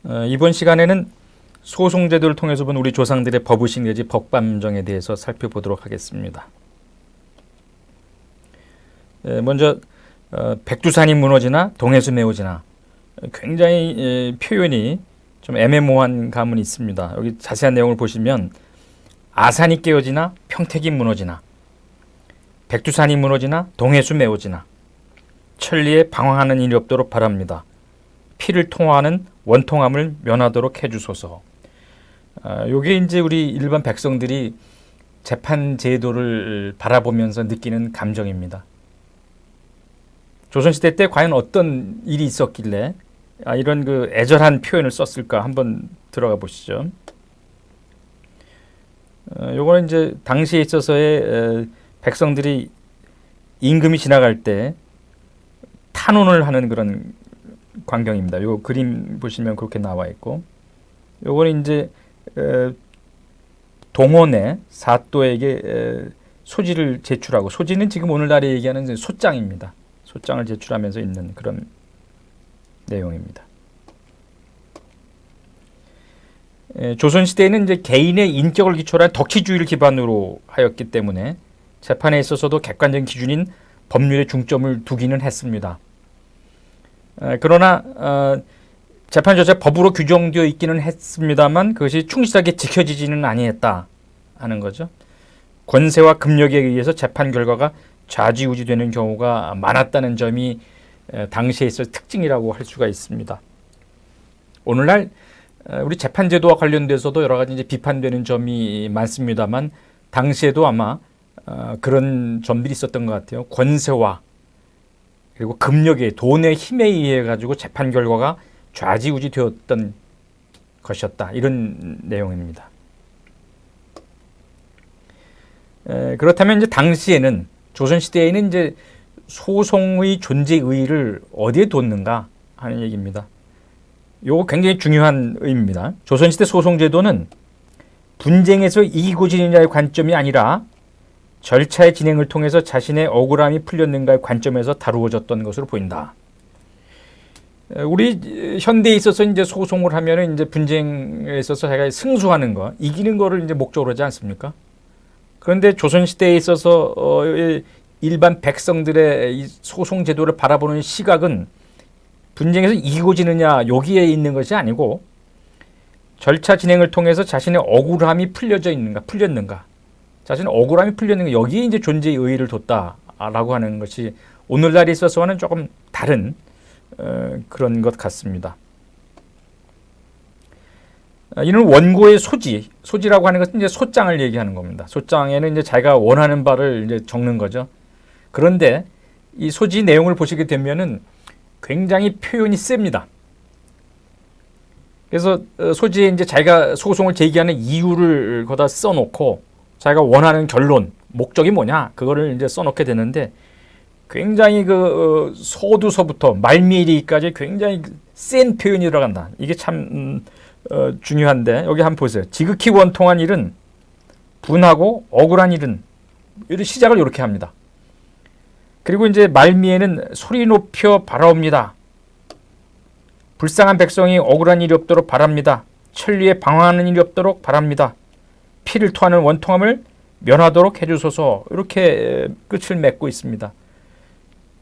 이번 시간에는 소송제도를 통해서 본 우리 조상들의 법의식 내지 법감정에 대해서 살펴보도록 하겠습니다. 먼저 백두산이 무너지나 동해수 메워지나 굉장히 표현이 좀 애매모호한 감은 있습니다. 여기 자세한 내용을 보시면 아산이 깨어지나 평택이 무너지나 백두산이 무너지나 동해수 메워지나 천리에 방황하는 일이 없도록 바랍니다. 피를 통하는 원통함을 면하도록 해주소서. 요게 이제 우리 일반 백성들이 재판 제도를 바라보면서 느끼는 감정입니다. 조선시대 때 과연 어떤 일이 있었길래 이런 그 애절한 표현을 썼을까 한번 들어가 보시죠. 요거는 이제 당시에 있어서의 백성들이 임금이 지나갈 때 탄원을 하는 그런 광경입니다. 요 그림 보시면 그렇게 나와 있고, 요거는 이제 동원의 사또에게 소지를 제출하고, 소지는 지금 오늘날에 얘기하는 소장입니다. 소장을 제출하면서 있는 그런 내용입니다. 조선시대에는 이제 개인의 인격을 기초로 한 덕치주의를 기반으로 하였기 때문에 재판에 있어서도 객관적인 기준인 법률에 중점을 두기는 했습니다. 그러나 재판 자체 법으로 규정되어 있기는 했습니다만 그것이 충실하게 지켜지지는 아니했다 하는 거죠. 권세와 금력에 의해서 재판 결과가 좌지우지되는 경우가 많았다는 점이 당시에 있어 특징이라고 할 수가 있습니다. 오늘날 우리 재판제도와 관련돼서도 여러 가지 이제 비판되는 점이 많습니다만 당시에도 아마 그런 점들이 있었던 것 같아요. 권세와 그리고 금력의 돈의 힘에 의해 가지고 재판 결과가 좌지우지 되었던 것이었다. 이런 내용입니다. 그렇다면 이제 당시에는 조선시대에는 이제 소송의 존재 의의를 어디에 뒀는가 하는 얘기입니다. 이거 굉장히 중요한 의미입니다. 조선시대 소송제도는 분쟁에서 이기고 지는 자의 관점이 아니라 절차의 진행을 통해서 자신의 억울함이 풀렸는가의 관점에서 다루어졌던 것으로 보인다. 우리 현대에 있어서 이제 소송을 하면은 이제 분쟁에 있어서 자기가 승수하는 거, 이기는 거를 이제 목적으로 하지 않습니까? 그런데 조선시대에 있어서 일반 백성들의 이 소송 제도를 바라보는 시각은 분쟁에서 이기고 지느냐 여기에 있는 것이 아니고 절차 진행을 통해서 자신의 억울함이 풀렸는가, 자신의 억울함이 풀렸는가, 여기에 이제 존재의 의의를 뒀다라고 하는 것이 오늘날에 있어서는 조금 다른 그런 것 같습니다. 이는 원고의 소지라고 하는 것은 이제 소장을 얘기하는 겁니다. 소장에는 이제 자기가 원하는 바를 이제 적는 거죠. 그런데 이 소지 내용을 보시게 되면은 굉장히 표현이 셉니다. 그래서 소지에 이제 자기가 소송을 제기하는 이유를 거기다 써놓고 자기가 원하는 결론, 목적이 뭐냐, 그거를 이제 써놓게 되는데 굉장히 그 서두서부터 말미에이르기까지 굉장히 센 표현이 들어간다. 이게 참 중요한데 여기 한번 보세요. 지극히 원통한 일은 분하고 억울한 일은 이런 시작을 이렇게 합니다. 그리고 이제 말미에는 소리 높여 바라옵니다. 불쌍한 백성이 억울한 일이 없도록 바랍니다. 천리에 방황하는 일이 없도록 바랍니다. 피를 토하는 원통함을 면하도록 해주소서. 이렇게 끝을 맺고 있습니다.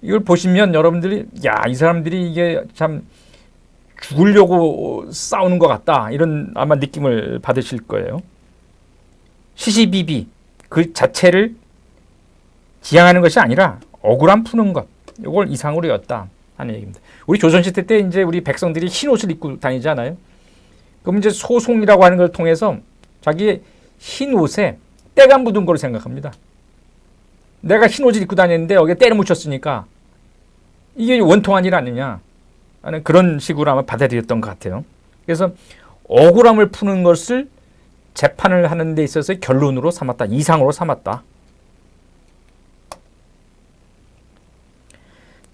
이걸 보시면 여러분들이 이 사람들이 이게 참 죽으려고 싸우는 것 같다, 이런 아마 느낌을 받으실 거예요. 시시비비 그 자체를 지향하는 것이 아니라 억울함 푸는 것, 이걸 이상으로 였다 하는 얘기입니다. 우리 조선시대 때 이제 우리 백성들이 흰 옷을 입고 다니잖아요. 그럼 이제 소송이라고 하는 걸 통해서 자기의 흰 옷에 때가 묻은 걸로 생각합니다. 내가 흰 옷을 입고 다녔는데 여기에 때를 묻혔으니까 이게 원통한 일 아니냐 하는 그런 식으로 아마 받아들였던 것 같아요. 그래서 억울함을 푸는 것을 재판을 하는 데 있어서 결론으로 삼았다, 이상으로 삼았다.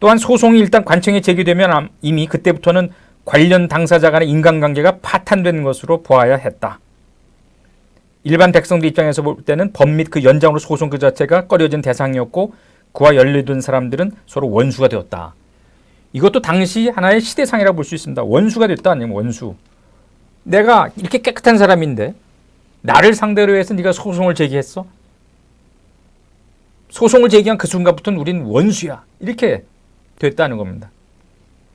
또한 소송이 일단 관청에 제기되면 이미 그때부터는 관련 당사자 간의 인간관계가 파탄되는 것으로 보아야 했다. 일반 백성들 입장에서 볼 때는 법 및 그 연장으로 소송 그 자체가 꺼려진 대상이었고 그와 연루된 사람들은 서로 원수가 되었다. 이것도 당시 하나의 시대상이라고 볼 수 있습니다. 원수가 됐다, 아니면 원수. 내가 이렇게 깨끗한 사람인데 나를 상대로 해서 네가 소송을 제기했어? 소송을 제기한 그 순간부터는 우린 원수야. 이렇게 됐다는 겁니다.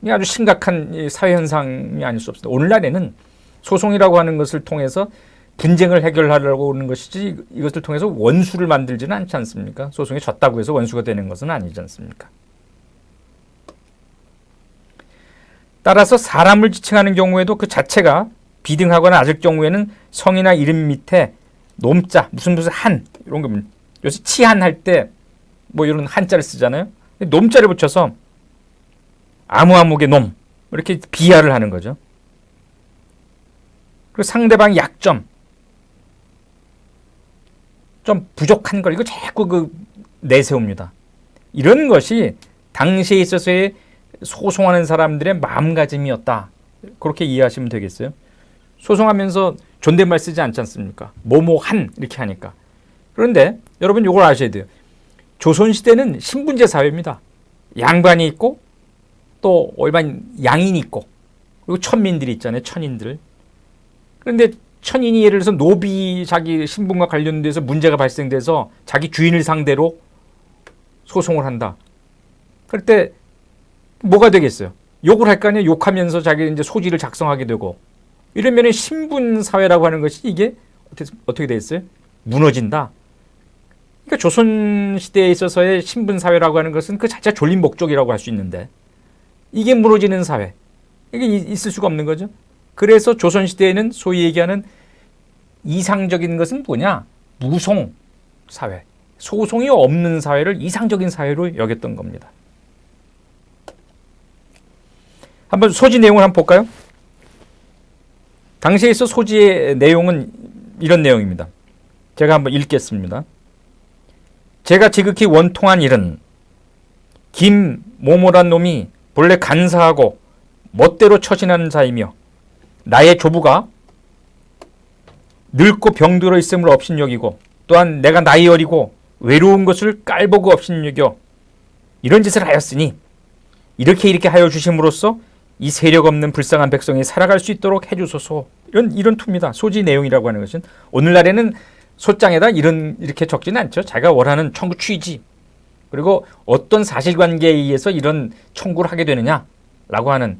이게 아주 심각한 사회 현상이 아닐 수 없습니다. 오늘날에는 소송이라고 하는 것을 통해서 분쟁을 해결하려고 하는 것이지 이것을 통해서 원수를 만들지는 않지 않습니까? 소송에 졌다고 해서 원수가 되는 것은 아니지 않습니까? 따라서 사람을 지칭하는 경우에도 그 자체가 비등하거나 낮을 경우에는 성이나 이름 밑에 놈자, 무슨 한 이런 겁니다. 요새 치한 할 때 뭐 이런 한자를 쓰잖아요. 놈자를 붙여서 아무아무개 놈 이렇게 비하를 하는 거죠. 그리고 상대방의 약점, 좀 부족한 걸 이거 자꾸 내세웁니다. 이런 것이 당시에 있어서의 소송하는 사람들의 마음가짐이었다. 그렇게 이해하시면 되겠어요. 소송하면서 존댓말 쓰지 않지 않습니까? 뭐뭐한 이렇게 하니까. 그런데 여러분 이걸 아셔야 돼요. 조선시대는 신분제 사회입니다. 양반이 있고 또 일반 양인이 있고 그리고 천민들이 있잖아요. 천인들. 그런데 천인이 예를 들어서 노비 자기 신분과 관련돼서 문제가 발생돼서 자기 주인을 상대로 소송을 한다. 그럴 때 뭐가 되겠어요? 욕을 할 거 아니에요. 욕하면서 자기 이제 소지를 작성하게 되고 이러면은 신분 사회라고 하는 것이 이게 어떻게 돼 있어요? 무너진다. 그러니까 조선 시대에 있어서의 신분 사회라고 하는 것은 그 자체 졸린 목적이라고 할 수 있는데 이게 무너지는 사회. 이게 있을 수가 없는 거죠. 그래서 조선 시대에는 소위 얘기하는 이상적인 것은 뭐냐? 무송 사회. 소송이 없는 사회를 이상적인 사회로 여겼던 겁니다. 한번 소지 내용을 한번 볼까요? 당시에 있어 소지의 내용은 이런 내용입니다. 제가 한번 읽겠습니다. 제가 지극히 원통한 일은 김모모란 놈이 본래 간사하고 멋대로 처신하는 자이며 나의 조부가 늙고 병들어 있음을 업신여기고 또한 내가 나이 어리고 외로운 것을 깔보고 업신여겨 이런 짓을 하였으니 이렇게 하여 주심으로써 이 세력 없는 불쌍한 백성이 살아갈 수 있도록 해주소서. 이런 투입니다. 소지 내용이라고 하는 것은 오늘날에는 소장에다 이렇게 적지는 않죠. 자기가 원하는 청구 취지 그리고 어떤 사실관계에 의해서 이런 청구를 하게 되느냐라고 하는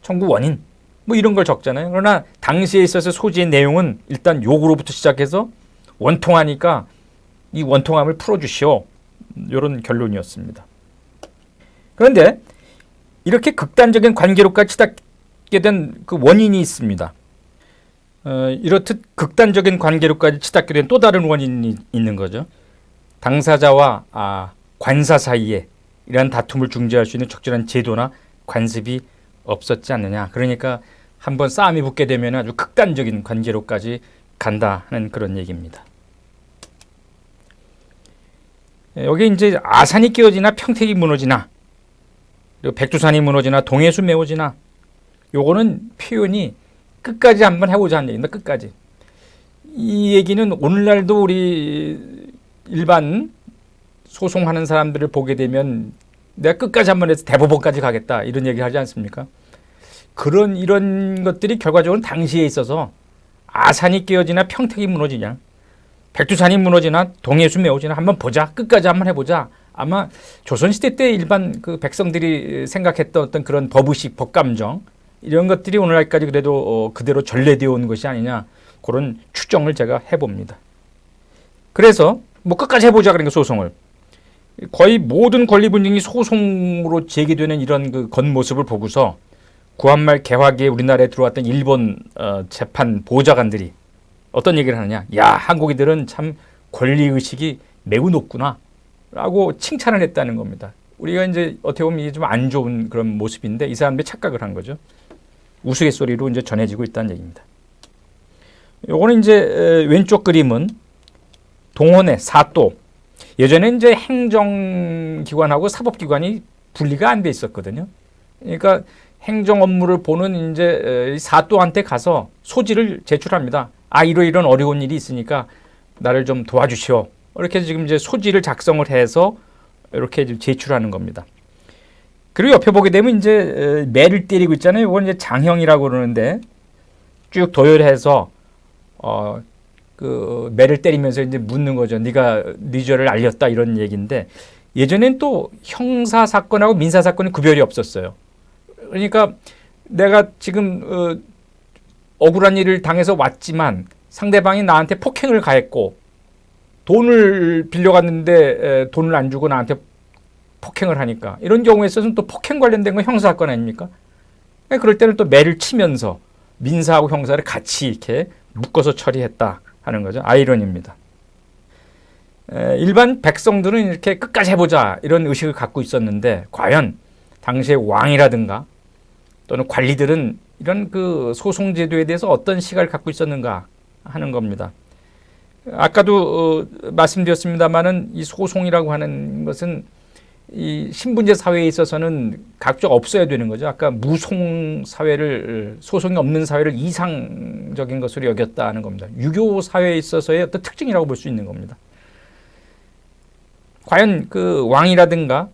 청구 원인 뭐 이런 걸 적잖아요. 그러나 당시에 있어서 소지의 내용은 일단 욕으로부터 시작해서 원통하니까 이 원통함을 풀어주시오. 이런 결론이었습니다. 그런데 이렇게 극단적인 관계로까지 치닫게 된 그 원인이 있습니다. 이렇듯 극단적인 관계로까지 치닫게 된 또 다른 원인이 있는 거죠. 당사자와 관사 사이에 이러한 다툼을 중재할 수 있는 적절한 제도나 관습이 없었지 않느냐. 그러니까 한번 싸움이 붙게 되면 아주 극단적인 관계로까지 간다는 그런 얘기입니다. 여기 이제 아산이 깨어지나 평택이 무너지나 그리고 백두산이 무너지나 동해수 메워지나 요거는 표현이 끝까지 한번 해보자 하는 얘기입니다. 끝까지. 이 얘기는 오늘날도 우리 일반 소송하는 사람들을 보게 되면 내가 끝까지 한번 해서 대법원까지 가겠다 이런 얘기를 하지 않습니까? 이런 것들이 결과적으로 당시에 있어서 아산이 깨어지나 평택이 무너지냐 백두산이 무너지나 동해수 메워지나 한번 보자. 끝까지 한번 해보자. 아마 조선시대 때 일반 그 백성들이 생각했던 어떤 그런 법의식, 법감정 이런 것들이 오늘날까지 그래도 그대로 전래되어 온 것이 아니냐 그런 추정을 제가 해봅니다. 그래서 뭐 끝까지 해보자 그러니까 소송을 거의 모든 권리 분쟁이 소송으로 제기되는 이런 그 겉모습을 보고서 구한말 개화기에 우리나라에 들어왔던 일본 재판 보좌관들이 어떤 얘기를 하느냐. 야, 한국인들은 참 권리의식이 매우 높구나 라고 칭찬을 했다는 겁니다. 우리가 이제 어떻게 보면 이게 좀 안 좋은 그런 모습인데 이 사람들이 착각을 한 거죠. 우스갯소리로 이제 전해지고 있다는 얘기입니다. 요거는 이제 왼쪽 그림은 동원의 사또. 예전에 이제 행정기관하고 사법기관이 분리가 안 돼 있었거든요. 그러니까 행정 업무를 보는 이제 사또한테 가서 소지를 제출합니다. 이런 어려운 일이 있으니까 나를 좀 도와주시오. 이렇게 지금 이제 소지를 작성을 해서 이렇게 제출하는 겁니다. 그리고 옆에 보게 되면 이제 매를 때리고 있잖아요. 이건 이제 장형이라고 그러는데 쭉 도열해서 그 매를 때리면서 이제 묻는 거죠. 네가 네 죄를 알렸다 이런 얘기인데 예전엔 또 형사 사건하고 민사 사건이 구별이 없었어요. 그러니까 내가 지금 억울한 일을 당해서 왔지만 상대방이 나한테 폭행을 가했고 돈을 빌려갔는데 돈을 안 주고 나한테 폭행을 하니까 이런 경우에 있어서는 또 폭행 관련된 건 형사 사건 아닙니까? 그럴 때는 또 매를 치면서 민사하고 형사를 같이 이렇게 묶어서 처리했다 하는 거죠. 아이러니입니다. 일반 백성들은 이렇게 끝까지 해보자 이런 의식을 갖고 있었는데 과연 당시의 왕이라든가 또는 관리들은 이런 그 소송제도에 대해서 어떤 시각을 갖고 있었는가 하는 겁니다. 아까도 말씀드렸습니다만은 이 소송이라고 하는 것은 이 신분제 사회에 있어서는 각종 없어야 되는 거죠. 아까 무송 사회를 소송이 없는 사회를 이상적인 것으로 여겼다는 겁니다. 유교 사회에 있어서의 어떤 특징이라고 볼 수 있는 겁니다. 과연 그 왕이라든가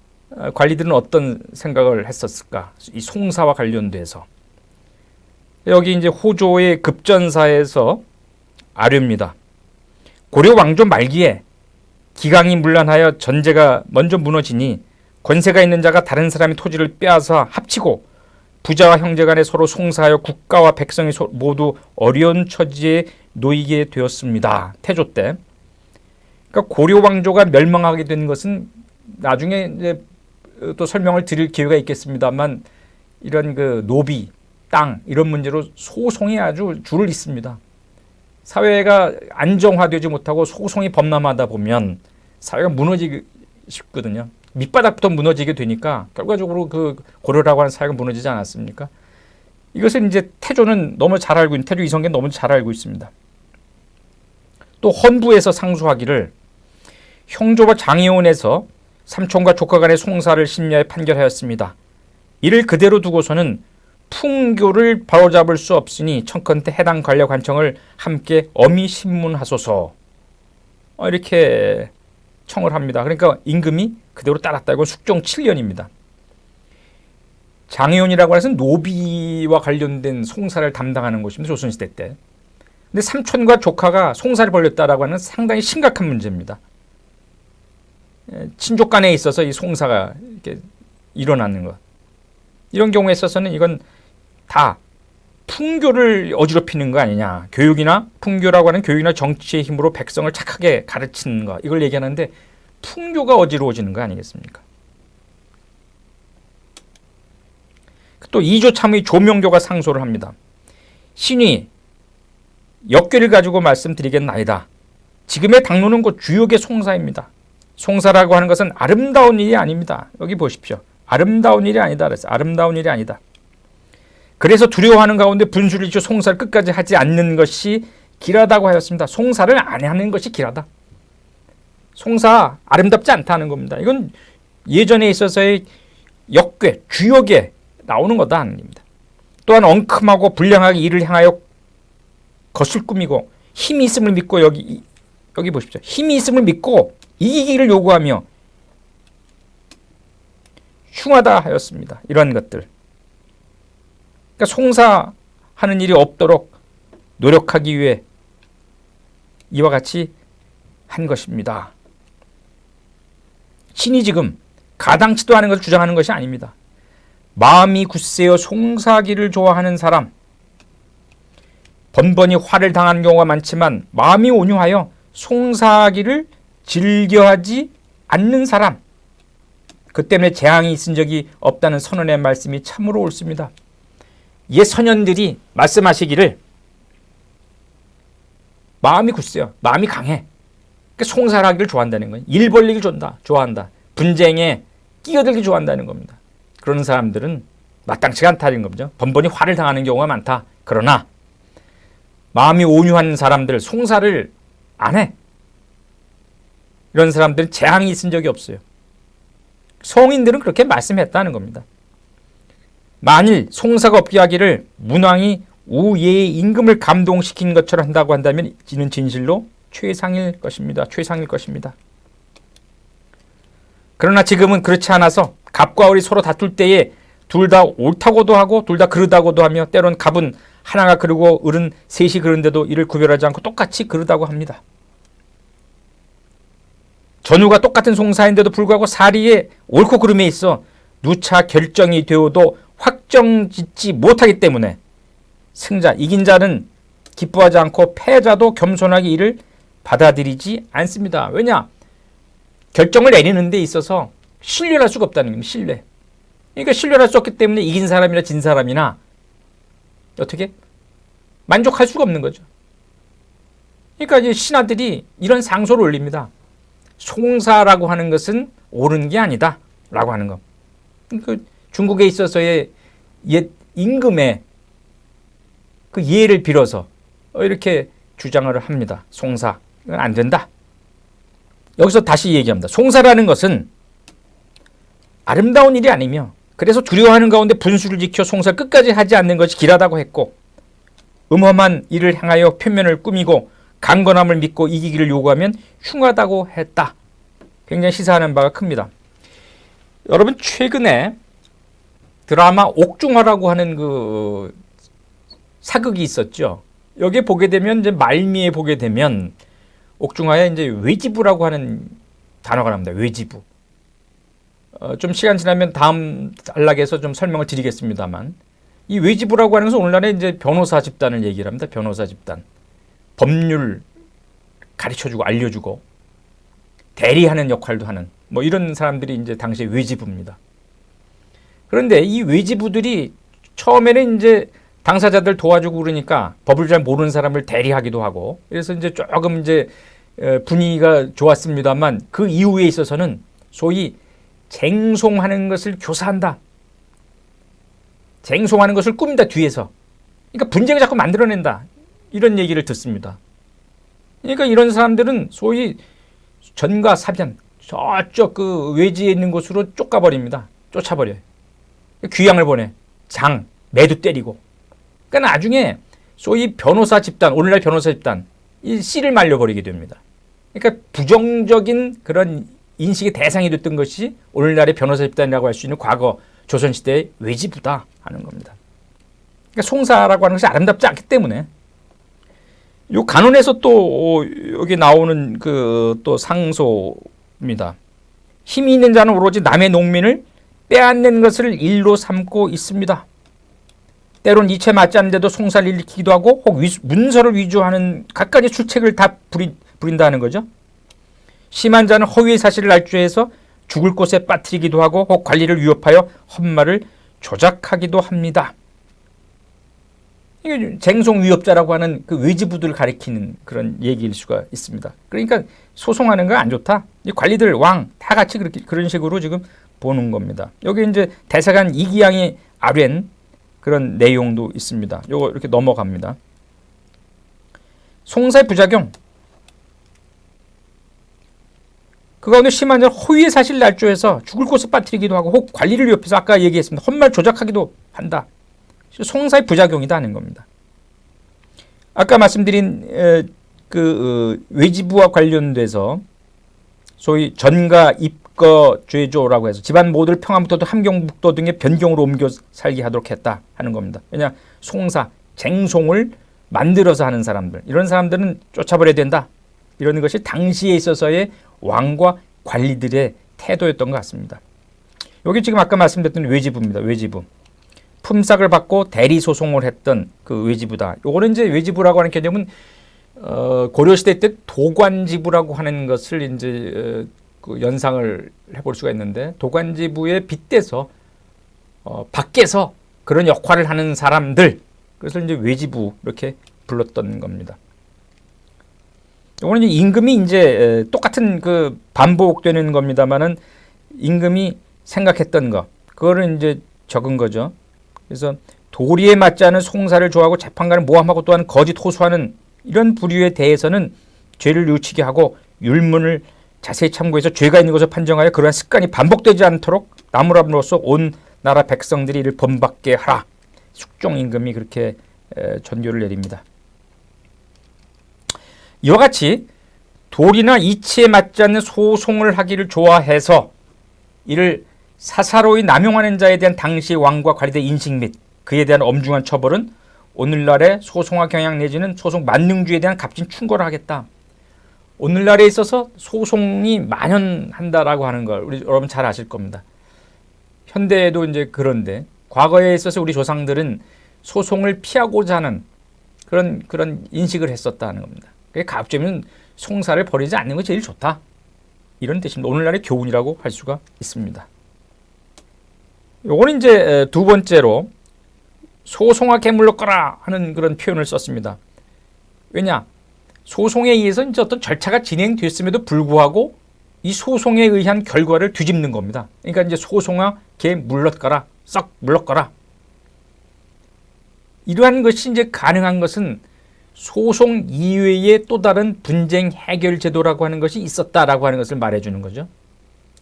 관리들은 어떤 생각을 했었을까? 이 송사와 관련돼서 여기 이제 호조의 급전사에서 아류입니다. 고려 왕조 말기에 기강이 문란하여 전제가 먼저 무너지니 권세가 있는 자가 다른 사람의 토지를 빼앗아 합치고 부자와 형제 간에 서로 송사하여 국가와 백성이 모두 어려운 처지에 놓이게 되었습니다. 태조 때. 그러니까 고려 왕조가 멸망하게 된 것은 나중에 이제 또 설명을 드릴 기회가 있겠습니다만 이런 그 노비, 땅 이런 문제로 소송이 아주 줄을 잇습니다. 사회가 안정화되지 못하고 소송이 범람하다 보면 사회가 무너지기 쉽거든요. 밑바닥부터 무너지게 되니까 결과적으로 그 고려라고 하는 사회가 무너지지 않았습니까? 이것을 이제 태조는 너무 잘 알고 있는 태조 이성계는 너무 잘 알고 있습니다. 또 헌부에서 상소하기를 형조와 장의원에서 삼촌과 조카 간의 송사를 심야에 판결하였습니다. 이를 그대로 두고서는 풍교를 바로잡을 수 없으니 청컨대 해당 관례 관청을 함께 엄히 신문하소서 이렇게 청을 합니다. 그러니까 임금이 그대로 따랐다. 이건 숙종 7년입니다. 장의원이라고 해서 노비와 관련된 송사를 담당하는 곳입니다. 조선시대 때. 근데 삼촌과 조카가 송사를 벌였다라고 하는 상당히 심각한 문제입니다. 친족 간에 있어서 이 송사가 이렇게 일어나는 것. 이런 경우에 있어서는 이건 다 풍교를 어지럽히는 거 아니냐. 교육이나 풍교라고 하는 교육이나 정치의 힘으로 백성을 착하게 가르치는 거. 이걸 얘기하는데 풍교가 어지러워지는 거 아니겠습니까? 또 이조참의 조명교가 상소를 합니다. 신이 역궤를 가지고 말씀드리겠나이다. 지금의 당로는 곧 주역의 송사입니다. 송사라고 하는 것은 아름다운 일이 아닙니다. 여기 보십시오. 아름다운 일이 아니다. 그래서 아름다운 일이 아니다. 그래서 두려워하는 가운데 분수를 쥐어 송사를 끝까지 하지 않는 것이 길하다고 하였습니다. 송사를 안 하는 것이 길하다. 송사 아름답지 않다는 겁니다. 이건 예전에 있어서의 역궤, 주역에 나오는 거다 하는 겁니다. 또한 엉큼하고 불량하게 이를 향하여 겉을 꾸미고 힘이 있음을 믿고 여기 보십시오. 힘이 있음을 믿고 이기기를 요구하며 흉하다 하였습니다. 이런 것들. 그러니까 송사하는 일이 없도록 노력하기 위해 이와 같이 한 것입니다. 신이 지금 가당치도 않은 것을 주장하는 것이 아닙니다. 마음이 굳세어 송사하기를 좋아하는 사람, 번번이 화를 당하는 경우가 많지만 마음이 온유하여 송사하기를 즐겨하지 않는 사람, 그 때문에 재앙이 있은 적이 없다는 선언의 말씀이 참으로 옳습니다. 옛 선현들이 말씀하시기를 마음이 굳세요. 마음이 강해. 그러니까 송사를 하기를 좋아한다는 거예요. 일 벌리기를 좋아한다. 분쟁에 끼어들기 좋아한다는 겁니다. 그런 사람들은 마땅치가 않다는 겁니다. 번번이 화를 당하는 경우가 많다. 그러나 마음이 온유한 사람들, 송사를 안 해. 이런 사람들은 재앙이 있은 적이 없어요. 성인들은 그렇게 말씀했다는 겁니다. 만일 송사가 없게 하기를 문왕이 우예의 임금을 감동시킨 것처럼 한다고 한다면 이는 진실로 최상일 것입니다. 최상일 것입니다. 그러나 지금은 그렇지 않아서 갑과 을이 서로 다툴 때에 둘 다 옳다고도 하고 둘 다 그르다고도 하며 때론 갑은 하나가 그르고 어른 셋이 그런데도 이를 구별하지 않고 똑같이 그르다고 합니다. 전우가 똑같은 송사인데도 불구하고 사리에 옳고 그름에 있어 누차 결정이 되어도 확정짓지 못하기 때문에 승자, 이긴 자는 기뻐하지 않고 패자도 겸손하게 이를 받아들이지 않습니다. 왜냐? 결정을 내리는 데 있어서 신뢰를 할 수가 없다는 겁니다. 신뢰. 그러니까 신뢰를 할 수 없기 때문에 이긴 사람이나 진 사람이나 어떻게? 만족할 수가 없는 거죠. 그러니까 이제 신하들이 이런 상소를 올립니다. 송사라고 하는 것은 옳은 게 아니다 라고 하는 것. 그 중국에 있어서의 옛 임금의 그 예를 빌어서 이렇게 주장을 합니다. 송사, 이건 안 된다. 여기서 다시 얘기합니다. 송사라는 것은 아름다운 일이 아니며 그래서 두려워하는 가운데 분수를 지켜 송사를 끝까지 하지 않는 것이 길하다고 했고 음험한 일을 향하여 표면을 꾸미고 강건함을 믿고 이기기를 요구하면 흉하다고 했다. 굉장히 시사하는 바가 큽니다. 여러분 최근에 드라마 옥중화라고 하는 그 사극이 있었죠. 여기에 보게 되면 이제 말미에 보게 되면 옥중화에 이제 외지부라고 하는 단어가 나옵니다. 외지부. 좀 시간 지나면 다음 단락에서 좀 설명을 드리겠습니다만 이 외지부라고 하는 것은 오늘날에 이제 변호사 집단을 얘기를 합니다. 변호사 집단. 법률 가르쳐주고 알려주고 대리하는 역할도 하는 뭐 이런 사람들이 이제 당시에 외지부입니다. 그런데 이 외지부들이 처음에는 이제 당사자들 도와주고 그러니까 법을 잘 모르는 사람을 대리하기도 하고 그래서 이제 조금 이제 분위기가 좋았습니다만 그 이후에 있어서는 소위 쟁송하는 것을 교사한다. 쟁송하는 것을 꾸민다 뒤에서. 그러니까 분쟁을 자꾸 만들어낸다. 이런 얘기를 듣습니다. 그러니까 이런 사람들은 소위 전과 사변 저쪽 그 외지에 있는 곳으로 쫓아버립니다. 쫓아버려요. 귀양을 보내. 장, 매도 때리고. 그러니까 나중에 소위 변호사 집단, 오늘날 변호사 집단 이 씨를 말려버리게 됩니다. 그러니까 부정적인 그런 인식의 대상이 됐던 것이 오늘날의 변호사 집단이라고 할 수 있는 과거 조선시대의 외지부다 하는 겁니다. 그러니까 송사라고 하는 것이 아름답지 않기 때문에 요 간언에서 또 여기 나오는 그 또 상소입니다. 힘이 있는 자는 오로지 남의 농민을 빼앗는 것을 일로 삼고 있습니다. 때론 이체 맞지 않는데도 송사를 일으키기도 하고 혹 문서를 위조하는 각가지 출책을 다 부린다는 거죠. 심한 자는 허위의 사실을 알조해서 죽을 곳에 빠뜨리기도 하고 혹 관리를 위협하여 헛말을 조작하기도 합니다. 이게 쟁송 위협자라고 하는 그 외지부들을 가리키는 그런 얘기일 수가 있습니다. 그러니까 소송하는 거 안 좋다. 이 관리들 왕 다 같이 그렇게 그런 식으로 지금 보는 겁니다. 여기 이제 대사관 이기양이 아뢰는 그런 내용도 있습니다. 요거 이렇게 넘어갑니다. 송사의 부작용. 그 가운데 심한 자는 허위의 사실을 날조해서 죽을 곳에 빠뜨리기도 하고 혹 관리를 위협해서 아까 얘기했습니다. 헛말 조작하기도 한다. 송사의 부작용이다 하는 겁니다. 아까 말씀드린 외지부와 관련돼서 소위 전가 입거 죄조라고 해서 집안 모두를 평안북도 함경북도 등의 변경으로 옮겨 살게 하도록 했다 하는 겁니다. 왜냐 송사, 쟁송을 만들어서 하는 사람들 이런 사람들은 쫓아버려야 된다. 이런 것이 당시에 있어서의 왕과 관리들의 태도였던 것 같습니다. 여기 지금 아까 말씀드렸던 외지부입니다. 외지부. 품삯을 받고 대리 소송을 했던 그 외지부다. 요거는 이제 외지부라고 하는 개념은 고려시대 때 도관지부라고 하는 것을 이제 그 연상을 해볼 수가 있는데 도관지부에 빗대서 밖에서 그런 역할을 하는 사람들 그래서 이제 외지부 이렇게 불렀던 겁니다. 요거는 이제 임금이 이제 똑같은 그 반복되는 겁니다만은 임금이 생각했던 거 그거를 이제 적은 거죠. 그래서 도리에 맞지 않은 송사를 좋아하고 재판관을 모함하고 또한 거짓 호소하는 이런 부류에 대해서는 죄를 뉘우치게 하고 율문을 자세히 참고해서 죄가 있는 것을 판정하여 그러한 습관이 반복되지 않도록 나무람으로서 온 나라 백성들이 이를 본받게 하라. 숙종 임금이 그렇게 전교를 내립니다. 이와 같이 도리나 이치에 맞지 않는 소송을 하기를 좋아해서 이를 사사로이 남용하는 자에 대한 당시 왕과 관리의 인식 및 그에 대한 엄중한 처벌은 오늘날의 소송화 경향 내지는 소송 만능주의에 대한 값진 충고를 하겠다. 오늘날에 있어서 소송이 만연한다라고 하는 걸 우리 여러분 잘 아실 겁니다. 현대에도 이제 그런데 과거에 있어서 우리 조상들은 소송을 피하고자 하는 그런 인식을 했었다는 겁니다. 가급적이면 송사를 벌이지 않는 것이 제일 좋다. 이런 뜻입니다. 오늘날의 교훈이라고 할 수가 있습니다. 요거는 이제 두 번째로 소송화 괴물로 꺼라 하는 그런 표현을 썼습니다. 왜냐? 소송에 의해서 이제 어떤 절차가 진행됐음에도 불구하고 이 소송에 의한 결과를 뒤집는 겁니다. 그러니까 이제 소송화 개 물러가라, 썩 물러가라. 이러한 것이 이제 가능한 것은 소송 이외의 또 다른 분쟁 해결 제도라고 하는 것이 있었다라고 하는 것을 말해주는 거죠.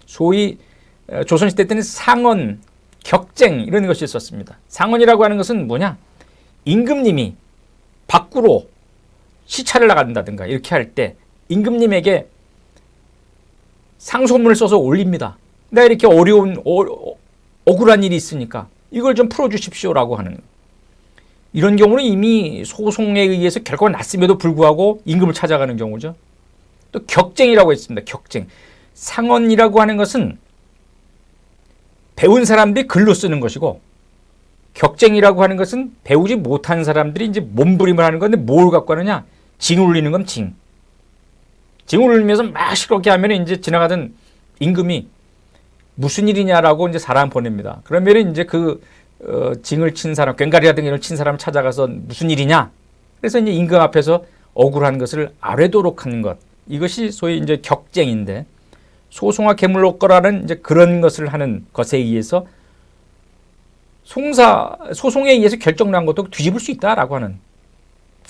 소위 조선시대 때는 상언, 격쟁 이런 것이 있었습니다. 상언이라고 하는 것은 뭐냐? 임금님이 밖으로 시차를 나간다든가 이렇게 할 때 임금님에게 상소문을 써서 올립니다. 내가 이렇게 어려운 억울한 일이 있으니까 이걸 좀 풀어주십시오라고 하는 거예요. 이런 경우는 이미 소송에 의해서 결과가 났음에도 불구하고 임금을 찾아가는 경우죠. 또 격쟁이라고 했습니다. 격쟁. 상언이라고 하는 것은 배운 사람들이 글로 쓰는 것이고 격쟁이라고 하는 것은 배우지 못한 사람들이 이제 몸부림을 하는 건데 뭘 갖고 하느냐? 징을 울리는 건 징. 징을 울리면서 막 시끄럽게 하면 이제 지나가던 임금이 무슨 일이냐라고 이제 사람 보냅니다. 그러면 이제 징을 친 사람, 꽹과리라든가 이런 친 사람 찾아가서 무슨 일이냐? 그래서 이제 임금 앞에서 억울한 것을 아뢰도록 하는 것. 이것이 소위 이제 격쟁인데 소송화 괴물로 꺼라는 이제 그런 것을 하는 것에 의해서 소송에 의해서 결정난 것도 뒤집을 수 있다라고 하는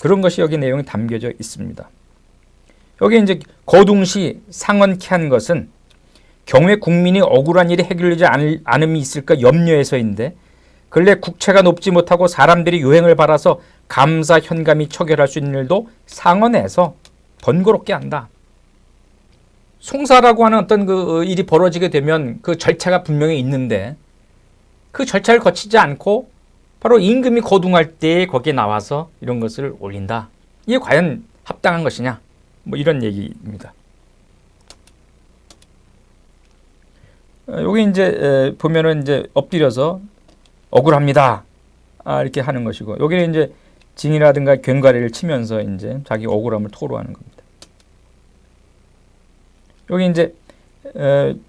그런 것이 여기 내용에 담겨져 있습니다. 여기 이제 거둥시 상언케 한 것은 경우에 국민이 억울한 일이 해결되지 않음이 있을까 염려해서인데 근래 국채가 높지 못하고 사람들이 요행을 받아서 감사 현감이 처결할 수 있는 일도 상언해서 번거롭게 한다. 송사라고 하는 어떤 그 일이 벌어지게 되면 그 절차가 분명히 있는데 그 절차를 거치지 않고 바로 임금이 거둥할 때 거기에 나와서 이런 것을 올린다. 이게 과연 합당한 것이냐? 뭐 이런 얘기입니다. 여기 이제 보면은 이제 엎드려서 억울합니다. 이렇게 하는 것이고 여기는 이제 징이라든가 꽹과리를 치면서 이제 자기 억울함을 토로하는 겁니다. 여기 이제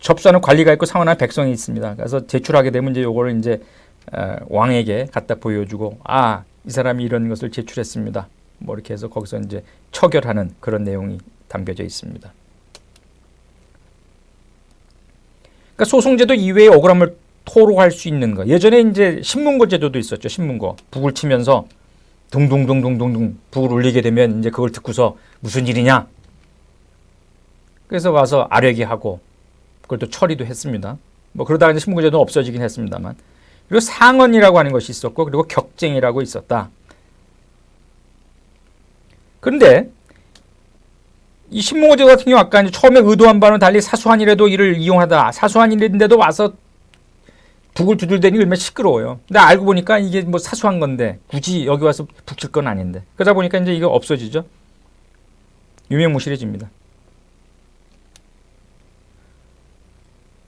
접수하는 관리가 있고 상원하는 백성이 있습니다. 그래서 제출하게 되면 이제 요거를 이제 왕에게 갖다 보여주고 이 사람이 이런 것을 제출했습니다. 뭐 이렇게 해서 거기서 이제 처결하는 그런 내용이 담겨져 있습니다. 그러니까 소송제도 이외에 억울함을 토로할 수 있는 거. 예전에 이제 신문고 제도도 있었죠. 신문고. 북을 치면서 둥둥둥둥둥둥 북을 울리게 되면 이제 그걸 듣고서 무슨 일이냐? 그래서 와서 아뢰기하고 그걸 또 처리도 했습니다. 뭐 그러다가 이제 신문고 제도는 없어지긴 했습니다만. 그리고 상언이라고 하는 것이 있었고 그리고 격쟁이라고 있었다. 그런데 이 신문고 제도 같은 경우 아까 이제 처음에 의도한 바는 달리 사소한 일에도 이를 이용하다. 사소한 일인데도 와서 북을 두들대니 얼마나 시끄러워요. 근데 알고 보니까 이게 뭐 사소한 건데 굳이 여기 와서 북 칠 건 아닌데. 그러다 보니까 이제 이거 없어지죠. 유명무실해집니다.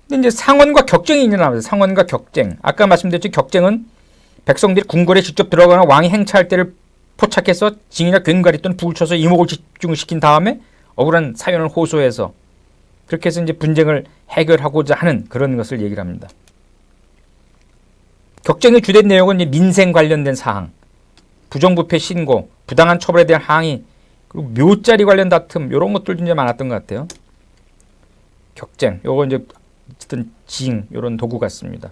근데 이제 상언과 격쟁이 있는 나라입니다. 상언과 격쟁. 아까 말씀드렸죠. 격쟁은 백성들이 궁궐에 직접 들어가거나 왕이 행차할 때를 포착해서 징이나 꽹과리 또는 북을 쳐서 이목을 집중시킨 다음에 억울한 사연을 호소해서 그렇게 해서 이제 분쟁을 해결하고자 하는 그런 것을 얘기를 합니다. 격쟁의 주된 내용은 이제 민생 관련된 사항, 부정부패 신고, 부당한 처벌에 대한 항의, 그리고 묘자리 관련 다툼 이런 것들도 이제 많았던 것 같아요. 격쟁, 요거 이제 어쨌든 징 이런 도구 같습니다.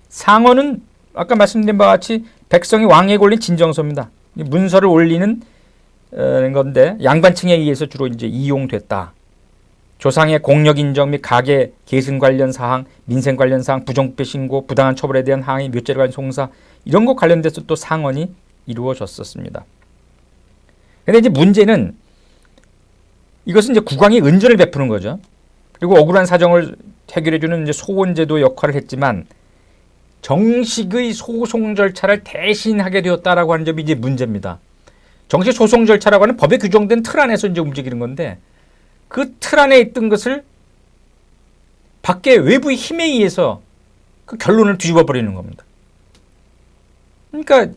상언은 아까 말씀드린 바와 같이 백성이 왕에게 올린 진정서입니다. 문서를 올리는 건데 양반층에 의해서 주로 이제 이용됐다. 조상의 공력 인정 및 가계 계승 관련 사항, 민생 관련 사항, 부정부패 신고, 부당한 처벌에 대한 항의, 묘자리 관련 송사 이런 것 관련돼서 또 상언이 이루어졌었습니다. 그런데 이제 문제는 이것은 이제 국왕이 은전을 베푸는 거죠. 그리고 억울한 사정을 해결해주는 이제 소원제도 역할을 했지만 정식의 소송 절차를 대신하게 되었다라고 하는 점이 이제 문제입니다. 정식 소송 절차라고 하는 법에 규정된 틀 안에서 이제 움직이는 건데 그 틀 안에 있던 것을 밖에 외부의 힘에 의해서 그 결론을 뒤집어 버리는 겁니다. 그러니까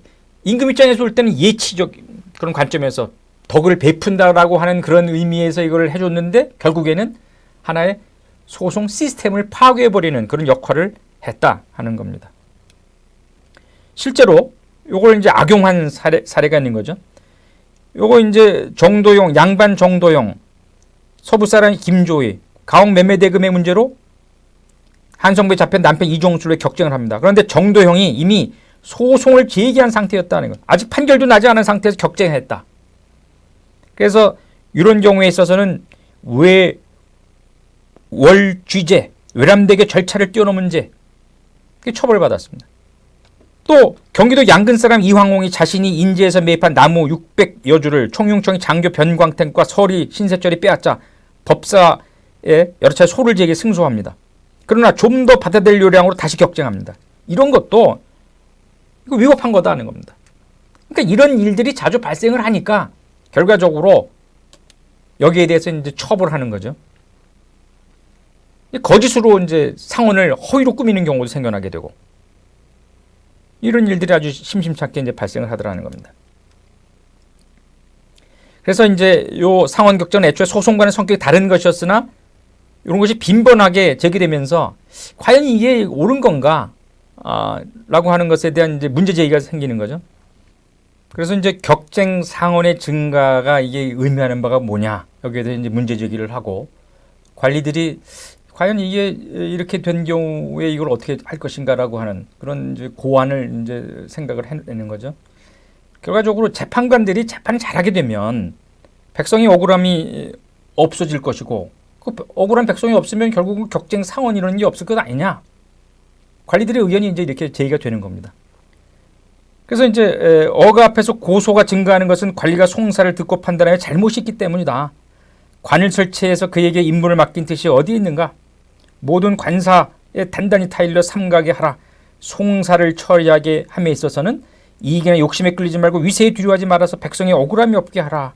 임금 입장에서 볼 때는 예치적 그런 관점에서 덕을 베푼다라고 하는 그런 의미에서 이걸 해줬는데 결국에는 하나의 소송 시스템을 파괴해버리는 그런 역할을 했다 하는 겁니다. 실제로 요걸 이제 악용한 사례가 있는 거죠. 요거 이제 정도용, 양반 정도용, 서부 사람 김조희, 가옥 매매 대금의 문제로 한성부에 잡힌 남편 이종술의 경쟁을 합니다. 그런데 정도형이 이미 소송을 제기한 상태였다는 것. 아직 판결도 나지 않은 상태에서 경쟁했다. 그래서 이런 경우에 있어서는 외월쥐죄, 외람되게 절차를 뛰어넘은 죄, 처벌받았습니다. 또 경기도 양근 사람 이황홍이 자신이 인제에서 매입한 나무 600여 주를 총융청이 장교 변광택과 서리 신세철이 빼앗자 법사에 여러 차례 소를 제기해 승소합니다. 그러나 좀 더 받아들일 요량으로 다시 경쟁합니다. 이런 것도 이거 위법한 거다 하는 겁니다. 그러니까 이런 일들이 자주 발생을 하니까 결과적으로 여기에 대해서 이제 처벌하는 거죠. 거짓으로 이제 상원을 허위로 꾸미는 경우도 생겨나게 되고 이런 일들이 아주 심심찮게 이제 발생을 하더라는 겁니다. 그래서 이제 요 상원 격전은 애초에 소송과는 성격이 다른 것이었으나 이런 것이 빈번하게 제기되면서 과연 이게 옳은 건가? 라고 하는 것에 대한 이제 문제 제기가 생기는 거죠. 그래서 이제 격쟁 상원의 증가가 이게 의미하는 바가 뭐냐? 여기에 대해 이제 문제 제기를 하고 관리들이 과연 이게 이렇게 된 경우에 이걸 어떻게 할 것인가라고 하는 그런 이제 고안을 이제 생각을 해내는 거죠. 결과적으로 재판관들이 재판을 잘하게 되면 백성의 억울함이 없어질 것이고 그 억울한 백성이 없으면 결국은 격쟁 상원 이런 게 없을 것 아니냐. 관리들의 의견이 이제 이렇게 제기가 되는 겁니다. 그래서 이제 어가 앞에서 고소가 증가하는 것은 관리가 송사를 듣고 판단하여 잘못이 있기 때문이다. 관을 설치해서 그에게 임무를 맡긴 뜻이 어디에 있는가? 모든 관사에 단단히 타일러 삼가게 하라. 송사를 처리하게 함에 있어서는 이익이나 욕심에 끌리지 말고 위세에 두려워하지 말아서 백성의 억울함이 없게 하라.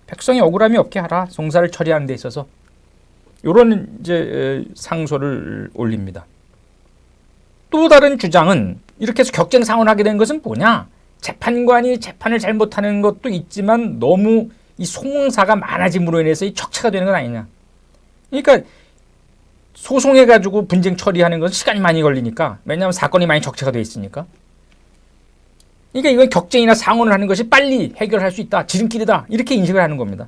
백성의 억울함이 없게 하라. 송사를 처리하는 데 있어서. 이런 이제 상소를 올립니다. 또 다른 주장은 이렇게 해서 경쟁 상원하게 된 것은 뭐냐? 재판관이 재판을 잘못하는 것도 있지만 너무 이 송사가 많아짐으로 인해서 이 척체가 되는 건 아니냐? 그러니까 소송해가지고 분쟁 처리하는 것은 시간이 많이 걸리니까 왜냐하면 사건이 많이 적체가 되어 있으니까. 그러니까 이건 격쟁이나 상원을 하는 것이 빨리 해결할 수 있다. 지름길이다. 이렇게 인식을 하는 겁니다.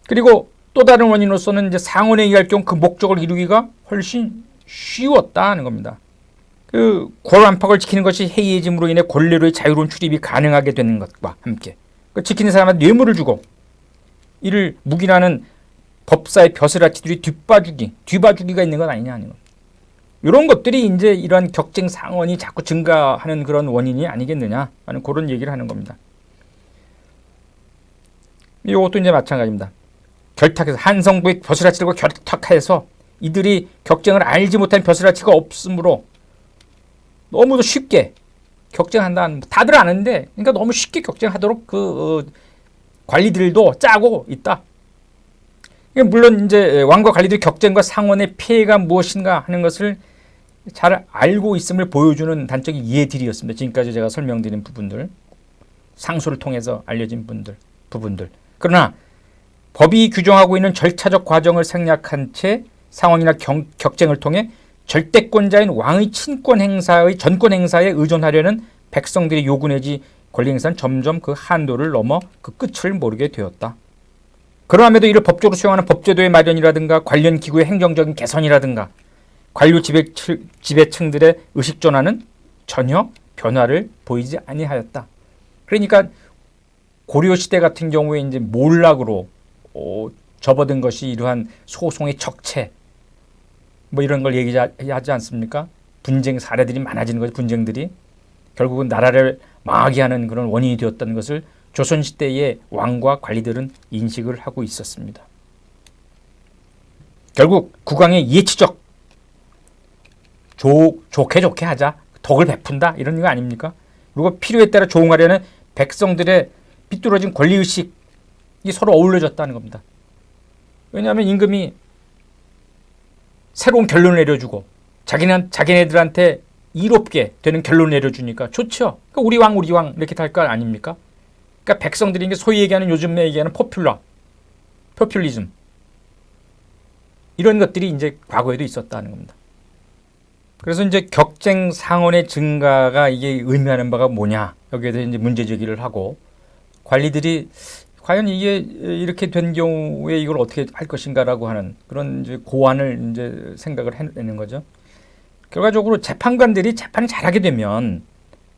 그리고 또 다른 원인으로서는 이제 상원에 의할 경우 그 목적을 이루기가 훨씬 쉬웠다는 겁니다. 그 고란팍을 지키는 것이 해이해짐으로 인해 권리로의 자유로운 출입이 가능하게 되는 것과 함께 그 지키는 사람한테 뇌물을 주고 이를 묵인하는 법사의 벼슬아치들이 뒤봐주기가 있는 건 아니냐 하는 것. 이런 것들이 이제 이러한 격쟁 상원이 자꾸 증가하는 그런 원인이 아니겠느냐 하는 그런 얘기를 하는 겁니다. 이것도 이제 마찬가지입니다. 결탁해서 한성부의 벼슬아치들과 결탁해서 이들이 격쟁을 알지 못한 벼슬아치가 없으므로 너무도 쉽게 격쟁한다는 다들 아는데 그러니까 너무 쉽게 격쟁하도록 관리들도 짜고 있다. 물론 이제 왕과 관리들이 격쟁과 상원의 피해가 무엇인가 하는 것을 잘 알고 있음을 보여주는 단적인 예들이었습니다. 지금까지 제가 설명드린 부분들, 상소를 통해서 알려진 부분들. 그러나 법이 규정하고 있는 절차적 과정을 생략한 채 상원이나 격쟁을 통해 절대권자인 왕의 친권 행사의 전권 행사에 의존하려는 백성들의 요구 내지 권리 행사는 점점 그 한도를 넘어 그 끝을 모르게 되었다. 그러함에도 이를 법적으로 수용하는 법제도의 마련이라든가 관련 기구의 행정적인 개선이라든가 관료 지배층들의 의식 전환은 전혀 변화를 보이지 아니하였다. 그러니까 고려 시대 같은 경우에 이제 몰락으로 접어든 것이 이러한 소송의 척체 뭐 이런 걸 얘기하지 않습니까? 분쟁 사례들이 많아지는 거죠. 분쟁들이 결국은 나라를 망하게 하는 그런 원인이 되었다는 것을 조선시대의 왕과 관리들은 인식을 하고 있었습니다. 결국 국왕의 예치적 좋게 하자. 덕을 베푼다. 이런 거 아닙니까? 그리고 필요에 따라 조응하려는 백성들의 삐뚤어진 권리의식이 서로 어우러졌다는 겁니다. 왜냐하면 임금이 새로운 결론을 내려주고 자기네들한테 이롭게 되는 결론을 내려주니까 좋죠. 그러니까 우리 왕 이렇게 할 거 아닙니까? 그러니까 백성들이 이게 소위 얘기하는 요즘 얘기하는 포퓰리즘 이런 것들이 이제 과거에도 있었다는 겁니다. 그래서 이제 격쟁 상원의 증가가 이게 의미하는 바가 뭐냐 여기에 대해서 이제 문제 제기를 하고 관리들이 과연 이게 이렇게 된 경우에 이걸 어떻게 할 것인가라고 하는 그런 이제 고안을 이제 생각을 해내는 거죠. 결과적으로 재판관들이 재판을 잘하게 되면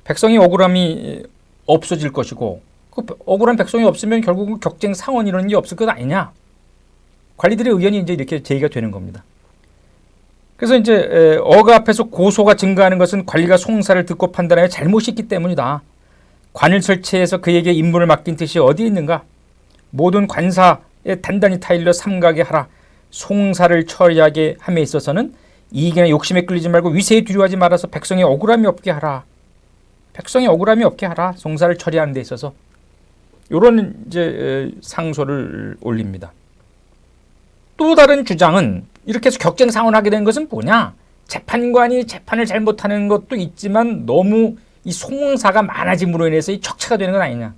백성의 억울함이 없어질 것이고 그 억울한 백성이 없으면 결국은 격쟁 상원 이런 게 없을 것 아니냐. 관리들의 의견이 이제 이렇게 제기가 되는 겁니다. 그래서 이제 어가 앞에서 고소가 증가하는 것은 관리가 송사를 듣고 판단하여 잘못이 있기 때문이다. 관을 설치해서 그에게 임무를 맡긴 뜻이 어디 있는가? 모든 관사에 단단히 타일러 삼가게 하라. 송사를 처리하게 함에 있어서는 이익이나 욕심에 끌리지 말고 위세에 두려워하지 말아서 백성의 억울함이 없게 하라. 백성의 억울함이 없게 하라. 송사를 처리하는 데 있어서 이런 이제 상소를 올립니다. 또 다른 주장은 이렇게 해서 격쟁 상원하게 된 것은 뭐냐? 재판관이 재판을 잘못하는 것도 있지만 너무 이 송사가 많아짐으로 인해서 이 척체가 되는 건 아니냐?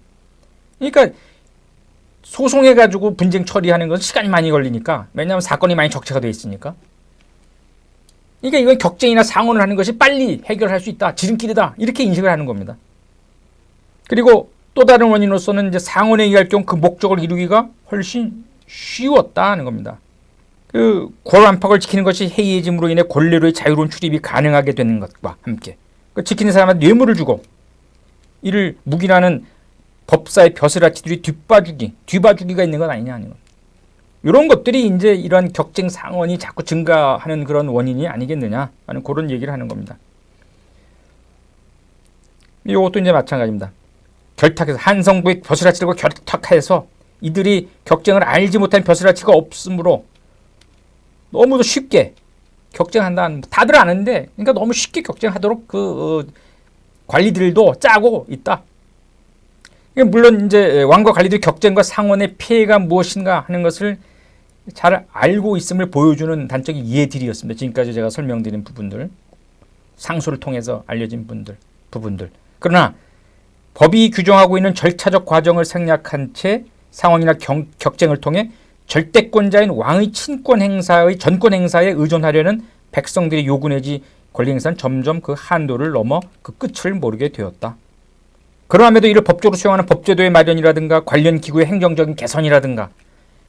그러니까 소송해가지고 분쟁 처리하는 건 시간이 많이 걸리니까 왜냐하면 사건이 많이 적체가 되어 있으니까. 그러니까 이건 격쟁이나 상원을 하는 것이 빨리 해결할 수 있다. 지름길이다. 이렇게 인식을 하는 겁니다. 그리고 또 다른 원인으로서는 이제 상원에 의할 경우 그 목적을 이루기가 훨씬 쉬웠다는 겁니다. 그 궐 안팎을 지키는 것이 해이해짐으로 인해 권리로의 자유로운 출입이 가능하게 되는 것과 함께 그 지키는 사람한테 뇌물을 주고 이를 묵인하는 법사의 벼슬아치들이 뒤봐주기가 있는 건 아니냐 하는 것. 이런 것들이 이제 이러한 격쟁 상원이 자꾸 증가하는 그런 원인이 아니겠느냐 하는 그런 얘기를 하는 겁니다. 이것도 이제 마찬가지입니다. 결탁해서 한성부의 벼슬아치들과 결탁해서 이들이 격쟁을 알지 못한 벼슬아치가 없으므로 너무도 쉽게 격쟁한다. 다들 아는데 그러니까 너무 쉽게 격쟁하도록 관리들도 짜고 있다. 물론 이제 왕과 관리들이 격쟁과 상원의 피해가 무엇인가 하는 것을 잘 알고 있음을 보여주는 단적인 예들이었습니다. 지금까지 제가 설명드린 부분들, 상소를 통해서 알려진 부분들. 그러나 법이 규정하고 있는 절차적 과정을 생략한 채 상원이나 격쟁을 통해 절대권자인 왕의 친권 행사의 전권 행사에 의존하려는 백성들의 요구 내지 권리 행사는 점점 그 한도를 넘어 그 끝을 모르게 되었다. 그러함에도 이를 법적으로 수용하는 법제도의 마련이라든가 관련 기구의 행정적인 개선이라든가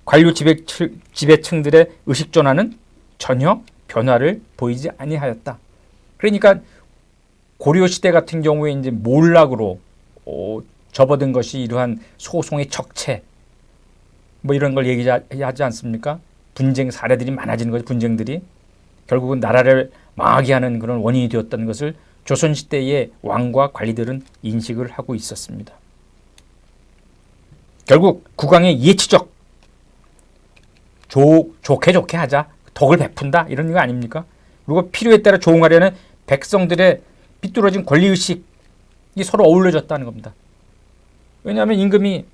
관료 지배층들의 의식 전환은 전혀 변화를 보이지 아니하였다. 그러니까 고려 시대 같은 경우에 이제 몰락으로 접어든 것이 이러한 소송의 적체 뭐 이런 걸 얘기하지 않습니까? 분쟁 사례들이 많아지는 거죠. 분쟁들이 결국은 나라를 망하게 하는 그런 원인이 되었다는 것을 조선시대의 왕과 관리들은 인식을 하고 있었습니다. 결국 국왕의 예치적 좋게 하자. 덕을 베푼다. 이런 거 아닙니까? 그리고 필요에 따라 조응하려는 백성들의 삐뚤어진 권리의식이 서로 어우러졌다는 겁니다. 왜냐하면 임금이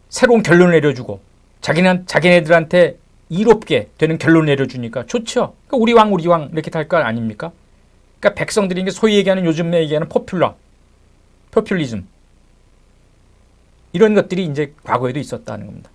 새로운 결론을 내려주고 자기네들한테 이롭게 되는 결론을 내려주니까 좋죠. 그러니까 우리 왕 이렇게 할 거 아닙니까? 그러니까 백성들이 이게 소위 얘기하는 요즘 얘기하는 포퓰리즘 이런 것들이 이제 과거에도 있었다는 겁니다.